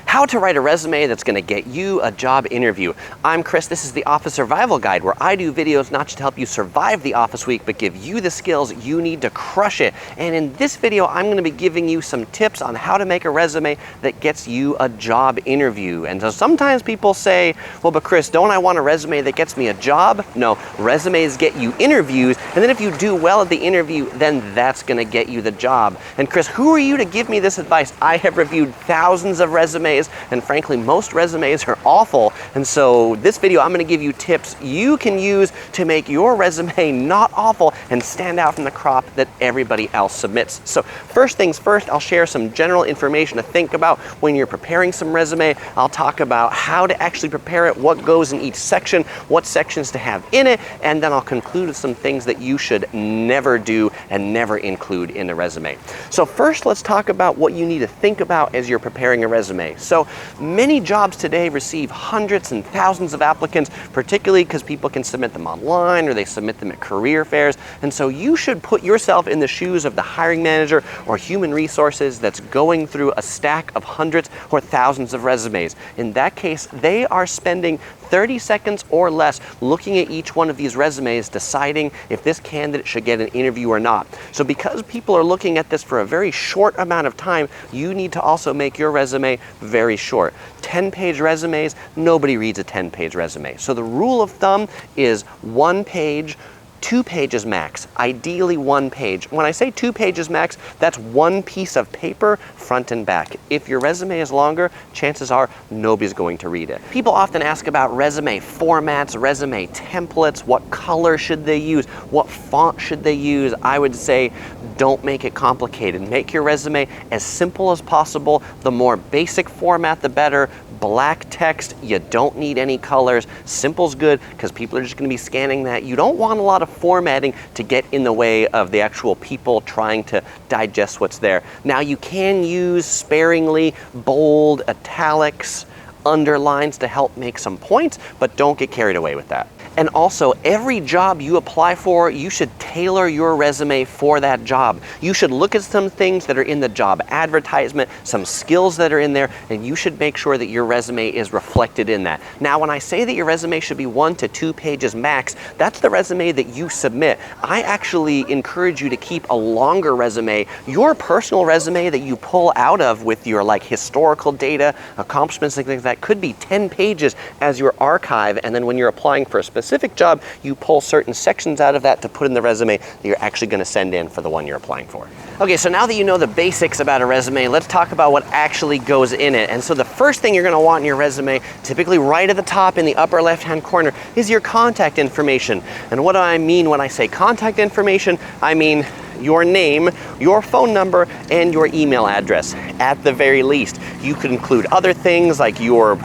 How to write a resume that's going to get you a job interview. I'm Chris, this is the Office Survival Guide, where I do videos not just to help you survive the office week, but give you the skills you need to crush it. And in this video, I'm going to be giving you some tips on how to make a resume that gets you a job interview. And so sometimes people say, well, but Chris, don't I want a resume that gets me a job? No, resumes get you interviews, and then if you do well at the interview, then that's going to get you the job. And Chris, who are you to give me this advice? I have reviewed thousands of resumes, and frankly, most resumes are awful. And so this video, I'm going to give you tips you can use to make your resume not awful and stand out from the crop that everybody else submits. So first things first, I'll share some general information to think about when you're preparing some resume. I'll talk about how to actually prepare it, what goes in each section, what sections to have in it, and then I'll conclude with some things that you should never do and never include in a resume. So first, let's talk about what you need to think about as you're preparing a resume. So many jobs today receive hundreds and thousands of applicants, particularly because people can submit them online or they submit them at career fairs. And so you should put yourself in the shoes of the hiring manager or human resources that's going through a stack of hundreds or thousands of resumes. In that case, they are spending 30 seconds or less looking at each one of these resumes, deciding if this candidate should get an interview or not. So because people are looking at this for a very short amount of time, you need to also make your resume very short. 10-page resumes, nobody reads a 10-page resume. So the rule of thumb is 1 page, 2 pages max, ideally 1 page. When I say 2 pages max, that's 1 piece of paper, front and back. If your resume is longer, chances are nobody's going to read it. People often ask about resume formats, resume templates, what color should they use, what font should they use. I would say don't make it complicated. Make your resume as simple as possible. The more basic format, the better. Black text, you don't need any colors. Simple's good because people are just going to be scanning that. You don't want a lot of formatting to get in the way of the actual people trying to digest what's there. Now you can use sparingly bold, italics, underlines to help make some points, but don't get carried away with that. And also, every job you apply for, you should tailor your resume for that job. You should look at some things that are in the job advertisement, some skills that are in there, and you should make sure that your resume is reflected in that. Now, when I say that your resume should be 1 to 2 pages max, that's the resume that you submit. I actually encourage you to keep a longer resume. Your personal resume that you pull out of with your historical data, accomplishments, things like that, could be 10 pages as your archive, and then when you're applying for a specific job, you pull certain sections out of that to put in the resume that you're actually going to send in for the one you're applying for. Okay, so now that you know the basics about a resume, let's talk about what actually goes in it. And so the first thing you're going to want in your resume, typically right at the top in the upper left-hand corner, is your contact information. And what do I mean when I say contact information? I mean your name, your phone number, and your email address at the very least. You could include other things like your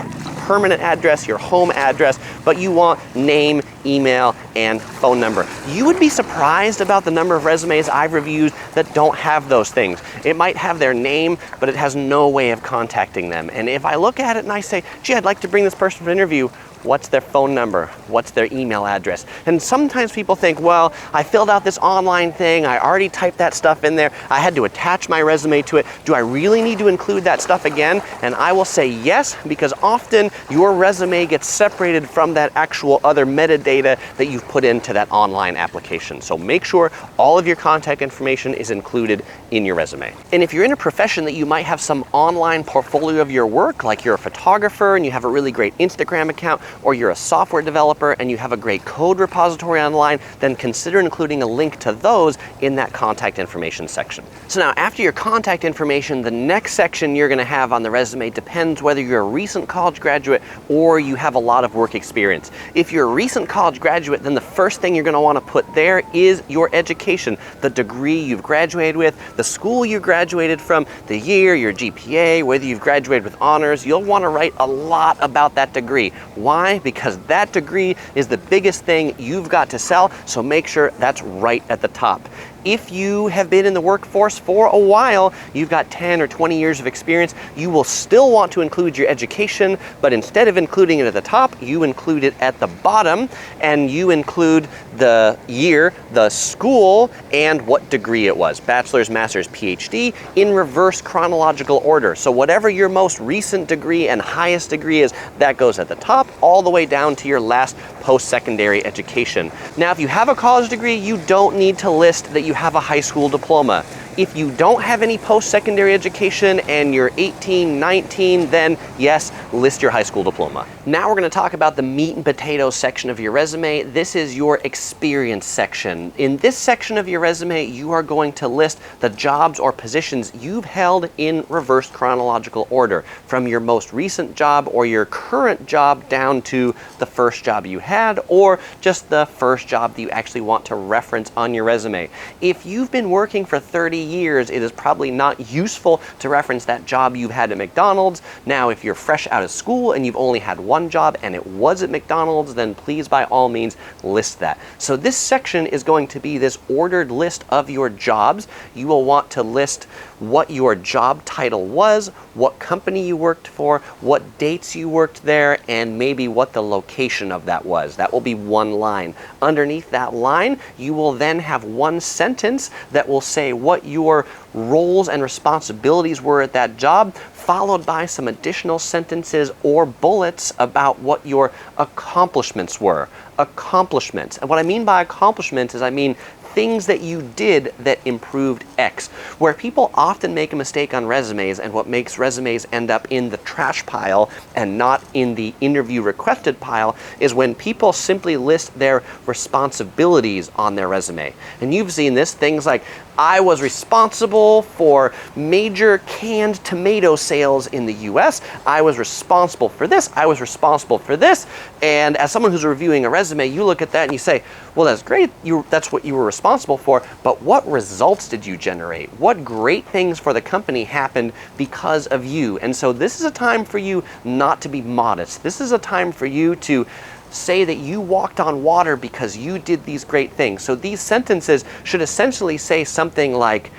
permanent address, your home address, but you want name, email, and phone number. You would be surprised about the number of resumes I've reviewed that don't have those things. It might have their name, but it has no way of contacting them. And if I look at it and I say, gee, I'd like to bring this person for an interview, what's their phone number? What's their email address? And sometimes people think, well, I filled out this online thing, I already typed that stuff in there, I had to attach my resume to it. Do I really need to include that stuff again? And I will say yes, because often your resume gets separated from that actual other metadata that you've put into that online application. So make sure all of your contact information is included in your resume. And if you're in a profession that you might have some online portfolio of your work, like you're a photographer and you have a really great Instagram account, or you're a software developer and you have a great code repository online, then consider including a link to those in that contact information section. So now after your contact information, the next section you're going to have on the resume depends whether you're a recent college graduate or you have a lot of work experience. If you're a recent college graduate, then the first thing you're going to want to put there is your education, the degree you've graduated with, the school you graduated from, the year, your GPA, whether you've graduated with honors. You'll want to write a lot about that degree. Why? Because that degree is the biggest thing you've got to sell, so make sure that's right at the top. If you have been in the workforce for a while, you've got 10 or 20 years of experience, you will still want to include your education, but instead of including it at the top, you include it at the bottom, and you include the year, the school, and what degree it was, bachelor's, master's, PhD, in reverse chronological order. So whatever your most recent degree and highest degree is, that goes at the top, all the way down to your last post-secondary education. Now, if you have a college degree, you don't need to list that you have a high school diploma. If you don't have any post-secondary education and you're 18, 19, then yes, list your high school diploma. Now we're going to talk about the meat and potatoes section of your resume. This is your experience section. In this section of your resume, you are going to list the jobs or positions you've held in reverse chronological order, from your most recent job or your current job down to the first job you had, or just the first job that you actually want to reference on your resume. If you've been working for 30 years, it is probably not useful to reference that job you've had at McDonald's. Now, if you're fresh out of school and you've only had one job and it was at McDonald's, then please by all means list that. So this section is going to be this ordered list of your jobs. You will want to list what your job title was, what company you worked for, what dates you worked there, and maybe what the location of that was. That will be one line. Underneath that line, you will then have one sentence that will say what your roles and responsibilities were at that job, followed by some additional sentences or bullets about what your accomplishments were. Accomplishments. And what I mean by accomplishments is I mean things that you did that improved X. Where people often make a mistake on resumes, and what makes resumes end up in the trash pile and not in the interview requested pile, is when people simply list their responsibilities on their resume. And you've seen this, things like, I was responsible for major canned tomato sales in the US. I was responsible for this. I was responsible for this. And as someone who's reviewing a resume, you look at that and you say, well, that's great. That's what you were responsible for. But what results did you generate? What great things for the company happened because of you? And so this is a time for you not to be modest. This is a time for you to say that you walked on water because you did these great things. So these sentences should essentially say something like,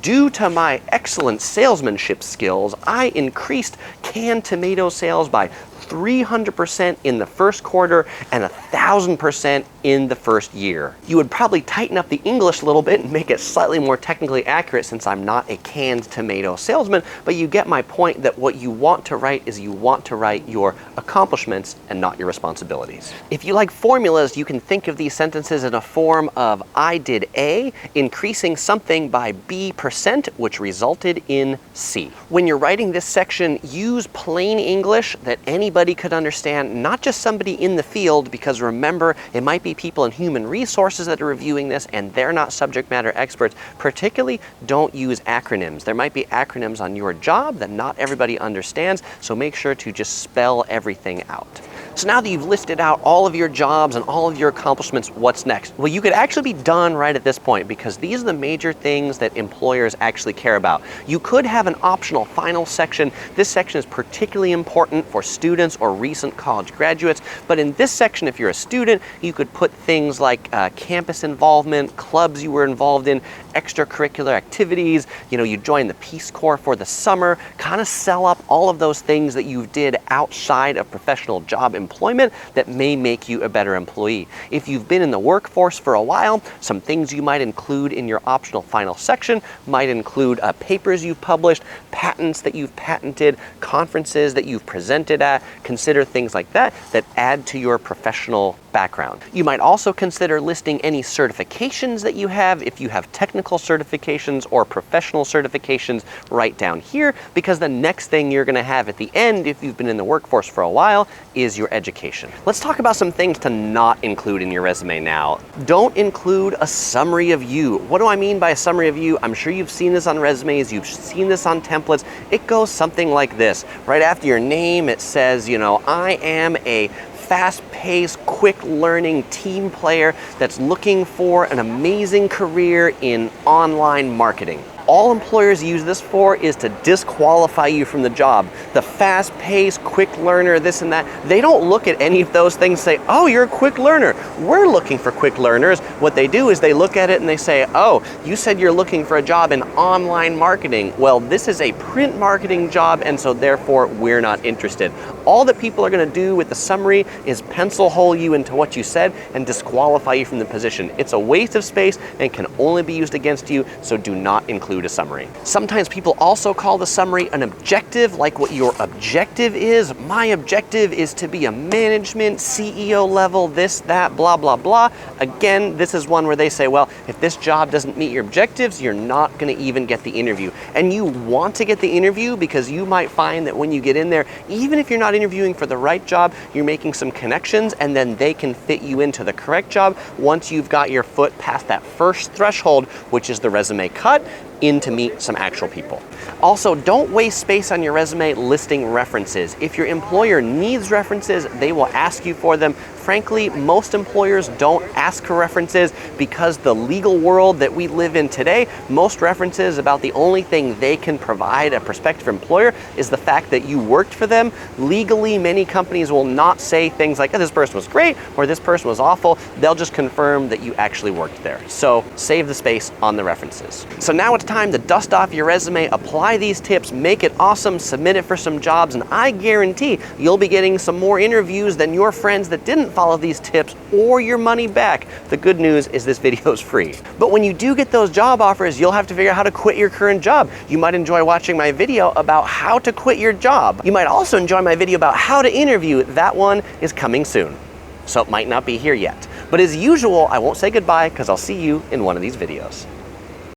due to my excellent salesmanship skills, I increased canned tomato sales by 300% in the first quarter and 1,000% in the first year. You would probably tighten up the English a little bit and make it slightly more technically accurate, since I'm not a canned tomato salesman, but you get my point that what you want to write is you want to write your accomplishments and not your responsibilities. If you like formulas, you can think of these sentences in a form of I did A, increasing something by B%, which resulted in C. When you're writing this section, use plain English that anybody could understand, not just somebody in the field, because remember, it might be people in human resources that are reviewing this and they're not subject matter experts. Particularly, don't use acronyms. There might be acronyms on your job that not everybody understands, so make sure to just spell everything out. So now that you've listed out all of your jobs and all of your accomplishments, what's next? Well, you could actually be done right at this point, because these are the major things that employers actually care about. You could have an optional final section. This section is particularly important for students or recent college graduates, but in this section, if you're a student, you could put things like campus involvement, clubs you were involved in, extracurricular activities, you joined the Peace Corps for the summer, kind of sell up all of those things that you did outside of professional job employment that may make you a better employee. If you've been in the workforce for a while, some things you might include in your optional final section might include papers you've published, patents that you've patented, conferences that you've presented at. Consider things like that that add to your professional background. You might also consider listing any certifications that you have. If you have technical certifications or professional certifications, right down here, because the next thing you're going to have at the end, if you've been in the workforce for a while, is your education. Let's talk about some things to not include in your resume now. Don't include a summary of you. What do I mean by a summary of you? I'm sure you've seen this on resumes, you've seen this on templates. It goes something like this. Right after your name, it says, I am a fast-paced, quick-learning team player that's looking for an amazing career in online marketing. All employers use this for is to disqualify you from the job. The fast-paced, quick learner, this and that, they don't look at any of those things and say, oh, you're a quick learner. We're looking for quick learners. What they do is they look at it and they say, oh, you said you're looking for a job in online marketing. Well, this is a print marketing job, and so therefore we're not interested. All that people are going to do with the summary is pencil hole you into what you said and disqualify you from the position. It's a waste of space and can only be used against you, so do not include a summary. Sometimes people also call the summary an objective, like what your objective is. My objective is to be a management, CEO level, this, that, blah, blah, blah. Again, this is one where they say, well, if this job doesn't meet your objectives, you're not going to even get the interview. And you want to get the interview because you might find that when you get in there, even if you're not interviewing for the right job, you're making some connections, and then they can fit you into the correct job once you've got your foot past that first threshold, which is the resume cut, in to meet some actual people. Also, don't waste space on your resume listing references. If your employer needs references, they will ask you for them. Frankly, most employers don't ask for references because the legal world that we live in today, most references about the only thing they can provide a prospective employer is the fact that you worked for them. Legally, many companies will not say things like, oh, this person was great or this person was awful. They'll just confirm that you actually worked there. So save the space on the references. So now it's time to dust off your resume, apply these tips, make it awesome, submit it for some jobs, and I guarantee you'll be getting some more interviews than your friends that didn't follow these tips, or your money back. The good news is this video is free. But when you do get those job offers, you'll have to figure out how to quit your current job. You might enjoy watching my video about how to quit your job. You might also enjoy my video about how to interview. That one is coming soon. So it might not be here yet. But as usual, I won't say goodbye because I'll see you in one of these videos.